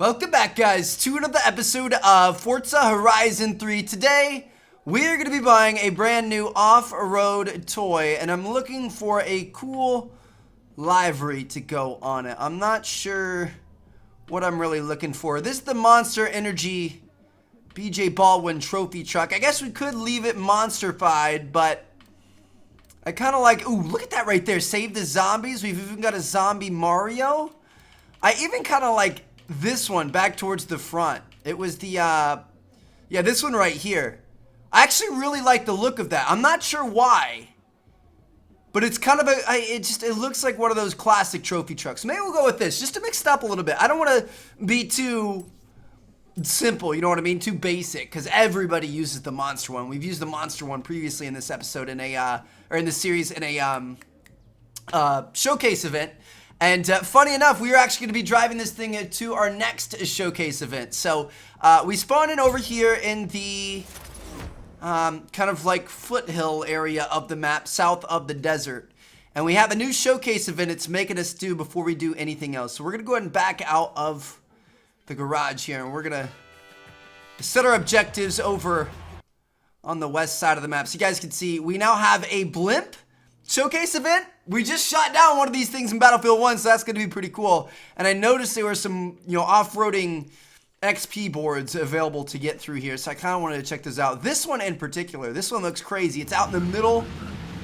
Welcome back, guys, to another episode of Forza Horizon 3. Today, we're going to be buying a brand new off-road toy, and I'm looking for a cool livery to go on it. I'm not sure what I'm really looking for. This is the Monster Energy BJ Baldwin trophy truck. I guess we could leave it monster-fied, but I kind of like... Ooh, look at that right there. Save the zombies. We've even got a zombie Mario. I even kind of like this one back towards the front. It was the, yeah, this one right here. I actually really like the look of that. I'm not sure why, but it's kind of it looks like one of those classic trophy trucks. Maybe we'll go with this, just to mix it up a little bit. I don't want to be too simple, you know what I mean? Too basic, because everybody uses the monster one. We've used the monster one previously in this episode in a, or in this series in a, showcase event. And funny enough, we are actually going to be driving this thing to our next showcase event. So we spawned in over here in the kind of like foothill area of the map, south of the desert. And we have a new showcase event it's making us do before we do anything else. So we're going to go ahead and back out of the garage here. And we're going to set our objectives over on the west side of the map. So you guys can see we now have a Blimp Showcase event. We just shot down one of these things in Battlefield 1, so that's going to be pretty cool. And I noticed there were some, off-roading XP boards available to get through here, so I kind of wanted to check this out. This one in particular, this one looks crazy. It's out in the middle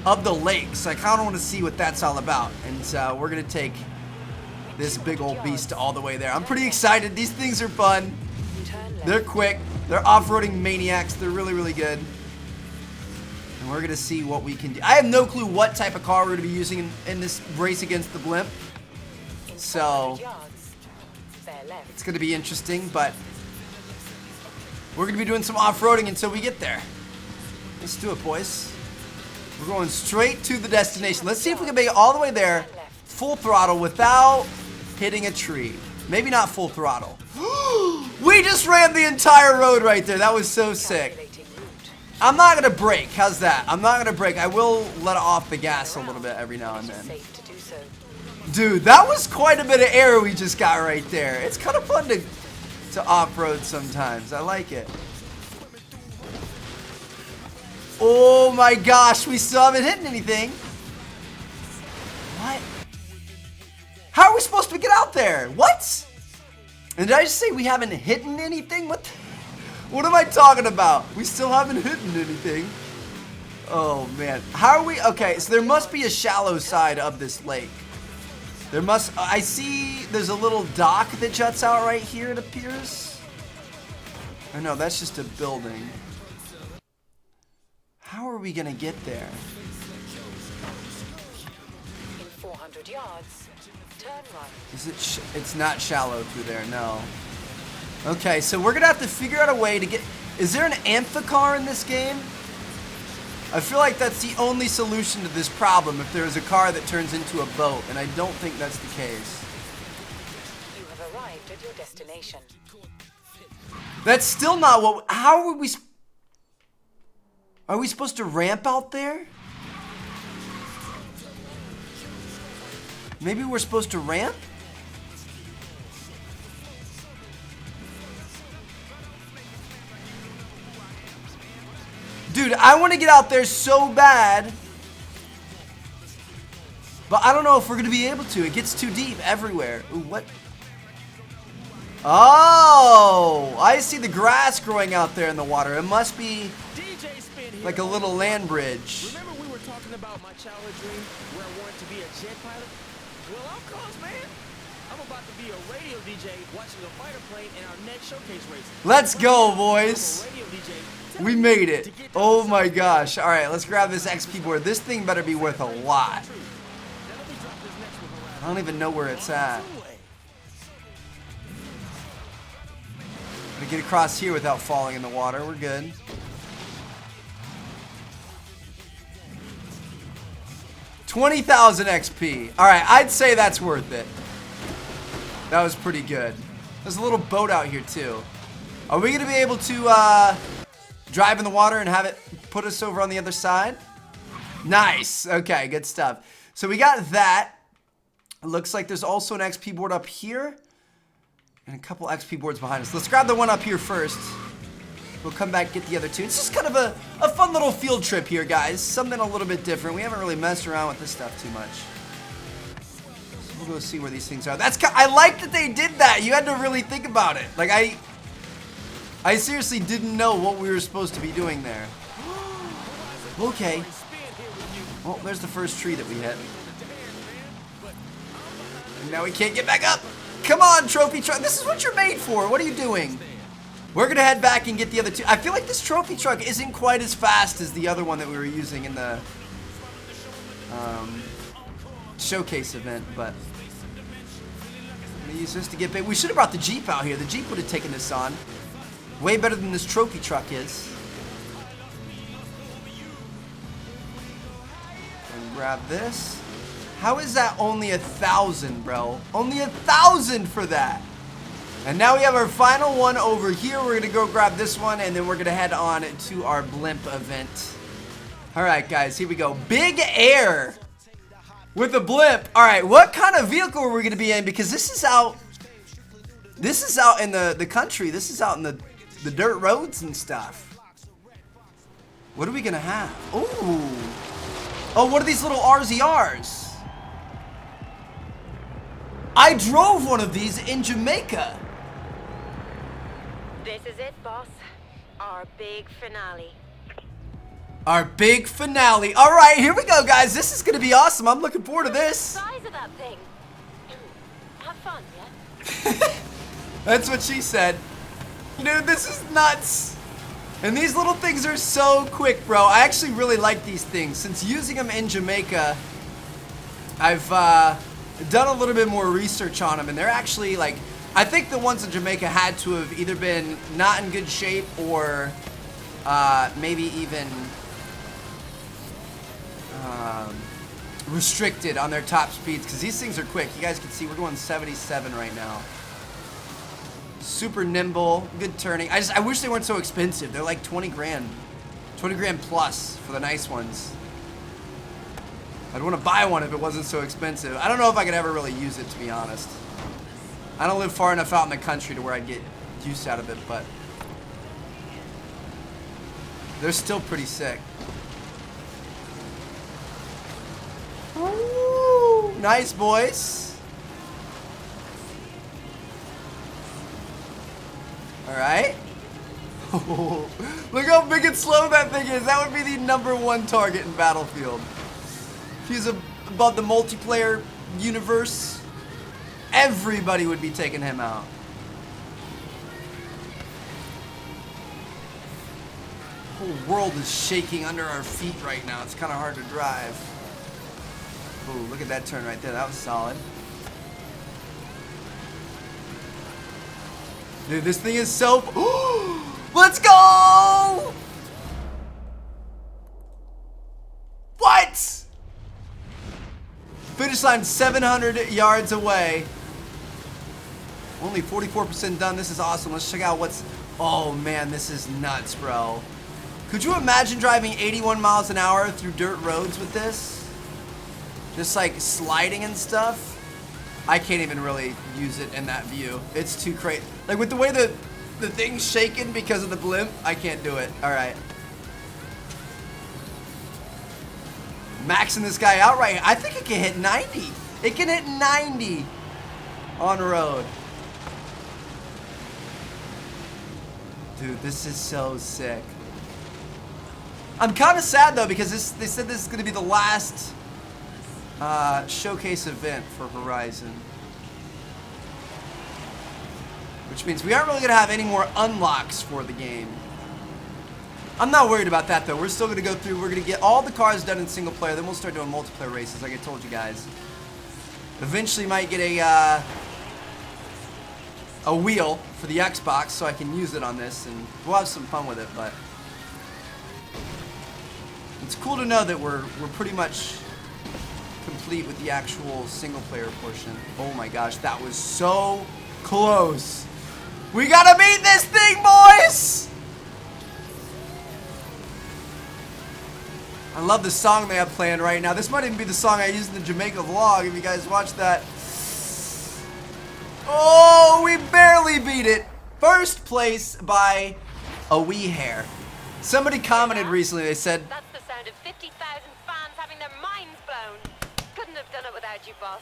of the lake, so I kind of want to see what that's all about. And we're going to take this big old beast all the way there. I'm pretty excited. These things are fun. They're quick. They're off-roading maniacs. They're really, really good. And we're going to see what we can do. I have no clue what type of car we're going to be using in this race against the Blimp. So, it's going to be interesting, but we're going to be doing some off-roading until we get there. Let's do it, boys. We're going straight to the destination. Let's see if we can make it all the way there, full throttle, without hitting a tree. Maybe not full throttle. We just ran the entire road right there. That was so sick. I'm not going to brake. How's that? I'm not going to brake. I will let off the gas a little bit every now and then. Dude, that was quite a bit of air we just got right there. It's kind of fun to off-road sometimes. I like it. Oh my gosh, we still haven't hit anything. What? How are we supposed to get out there? What? And did I just say we haven't hit anything? What am I talking about? We still haven't hit anything. Oh, man. How are we? Okay, so there must be a shallow side of this lake. There must... I see there's a little dock that juts out right here, it appears. Oh, no, that's just a building. How are we going to get there? In 400 yards, turn right. Is it... It's not shallow through there, no. Okay, so we're going to have to figure out a way to get... Is there an amphicar in this game? I feel like that's the only solution to this problem if there is a car that turns into a boat, and I don't think that's the case. You have arrived at your destination. That's still not what... How are we... Are we supposed to ramp out there? Maybe we're supposed to ramp? Dude, I want to get out there so bad. But I don't know if we're going to be able to. It gets too deep everywhere. Ooh, what? Oh, I see the grass growing out there in the water. It must be like a little land bridge. Remember we were talking about my childhood dream where I wanted to be a jet pilot? Well, I'm close, man. I'm about to be a radio DJ watching a fighter plane in our next showcase race. Let's go, boys. We made it. Oh my gosh. All right, let's grab this XP board. This thing better be worth a lot. I don't even know where it's at. Gonna get across here without falling in the water. We're good. $20,000 XP. All right, I'd say that's worth it. That was pretty good. There's a little boat out here too. Are we gonna be able to drive in the water and have it put us over on the other side? Nice. Okay, good stuff. So we got that. It looks like there's also an XP board up here. And a couple XP boards behind us. Let's grab the one up here first. We'll come back, get the other two. It's just kind of a fun little field trip here, guys. Something a little bit different. We haven't really messed around with this stuff too much. We'll go see where these things are. I like that they did that. You had to really think about it. Like, I seriously didn't know what we were supposed to be doing there. Okay. Well, there's the first tree that we hit. And now we can't get back up. Come on, trophy truck. This is what you're made for. What are you doing? We're going to head back and get the other two. I feel like this trophy truck isn't quite as fast as the other one that we were using in the showcase event, but I'm going to use this to get big. We should have brought the Jeep out here. The Jeep would have taken this on. Way better than this trophy truck is. And grab this. How is that only 1,000, bro? Only 1,000 for that. And now we have our final one over here. We're gonna go grab this one, and then we're gonna head on to our Blimp event. All right, guys, here we go. Big Air with a Blimp. All right, what kind of vehicle are we gonna be in? Because this is out in the country. This is out in the dirt roads and stuff. What are we gonna have? Ooh. Oh, what are these little RZRs? I drove one of these in Jamaica. This is it, boss. Our big finale. Our big finale. All right, here we go, guys. This is gonna be awesome. I'm looking forward to this. The size of that thing. Have fun, yeah? That's what she said. Dude, this is nuts. And these little things are so quick, bro. I actually really like these things. Since using them in Jamaica, I've done a little bit more research on them, and they're actually like, I think the ones in Jamaica had to have either been not in good shape or maybe even restricted on their top speeds, because these things are quick. You guys can see we're going 77 right now. Super nimble, good turning. I wish they weren't so expensive. They're like 20 grand. 20 grand plus for the nice ones. I'd want to buy one if it wasn't so expensive. I don't know if I could ever really use it, to be honest. I don't live far enough out in the country to where I'd get use out of it, but they're still pretty sick. Ooh, nice, boys. All right. Look how big and slow that thing is. That would be the #1 target in Battlefield. If he's above the multiplayer universe, everybody would be taking him out. The whole world is shaking under our feet right now. It's kind of hard to drive. Ooh, look at that turn right there. That was solid. Dude, this thing is so... Let's go! What? Finish line 700 yards away. Only 44% done. This is awesome. Let's check out what's... Oh, man, this is nuts, bro. Could you imagine driving 81 miles an hour through dirt roads with this? Just like sliding and stuff? I can't even really use it in that view. It's too crazy. Like with the way the thing's shaking because of the blimp, I can't do it. All right. Maxing this guy out right here. I think it can hit 90. It can hit 90 on road. Dude, this is so sick. I'm kind of sad though because they said this is going to be the last showcase event for Horizon. Which means we aren't really going to have any more unlocks for the game. I'm not worried about that though. We're still going to go through. We're going to get all the cars done in single player. Then we'll start doing multiplayer races like I told you guys. Eventually might get a wheel for the Xbox so I can use it on this. And we'll have some fun with it. But it's cool to know that we're pretty much complete with the actual single player portion. Oh my gosh, that was so close. We gotta beat this thing, boys! I love the song they have playing right now. This might even be the song I used in the Jamaica vlog if you guys watched that. Oh, we barely beat it. First place by a wee hair. Somebody commented recently, they said, That's the sound of 50,000 fans having their minds blown. Couldn't have done it without you, boss.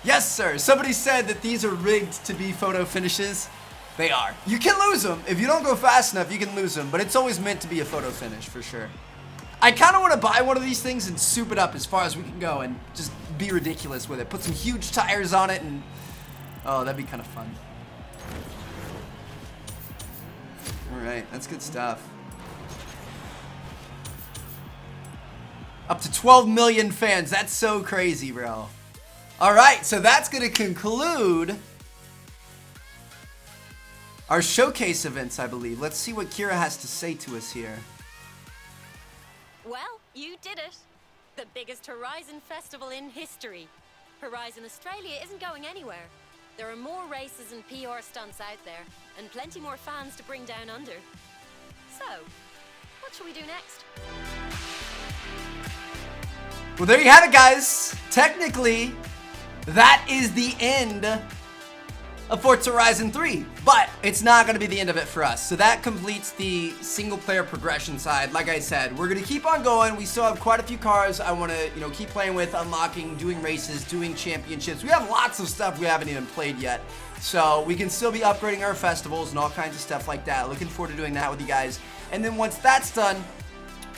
yes, sir. Somebody said that these are rigged to be photo finishes. They are. You can lose them. If you don't go fast enough, you can lose them. But it's always meant to be a photo finish, for sure. I kind of want to buy one of these things and soup it up as far as we can go and just be ridiculous with it. Put some huge tires on it and... oh, that'd be kind of fun. Alright, that's good stuff. Up to 12 million fans. That's so crazy, bro. Alright, so that's going to conclude our showcase events, I believe. Let's see what Kira has to say to us here. Well, you did it. The biggest Horizon festival in history. Horizon Australia isn't going anywhere. There are more races and PR stunts out there, and plenty more fans to bring down under. So, what shall we do next? Well, there you have it, guys. Technically, that is the end of Forza Horizon 3, but it's not going to be the end of it for us. So that completes the single player progression side. Like I said, we're going to keep on going. We still have quite a few cars I want to, keep playing with, unlocking, doing races, doing championships. We have lots of stuff we haven't even played yet. So we can still be upgrading our festivals and all kinds of stuff like that. Looking forward to doing that with you guys. And then once that's done,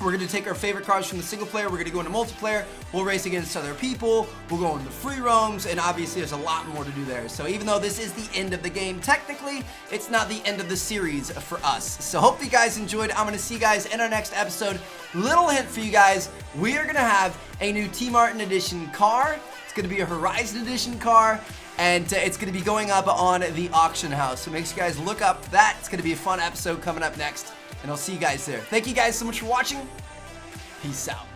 we're going to take our favorite cars from the single player, we're going to go into multiplayer, we'll race against other people, we'll go into free roams, and obviously there's a lot more to do there. So even though this is the end of the game, technically, it's not the end of the series for us. So hope you guys enjoyed. I'm going to see you guys in our next episode. Little hint for you guys, we are going to have a new T Martin Edition car. It's going to be a Horizon Edition car, and it's going to be going up on the auction house. So make sure you guys look up for that. It's going to be a fun episode coming up next. And I'll see you guys there. Thank you guys so much for watching. Peace out.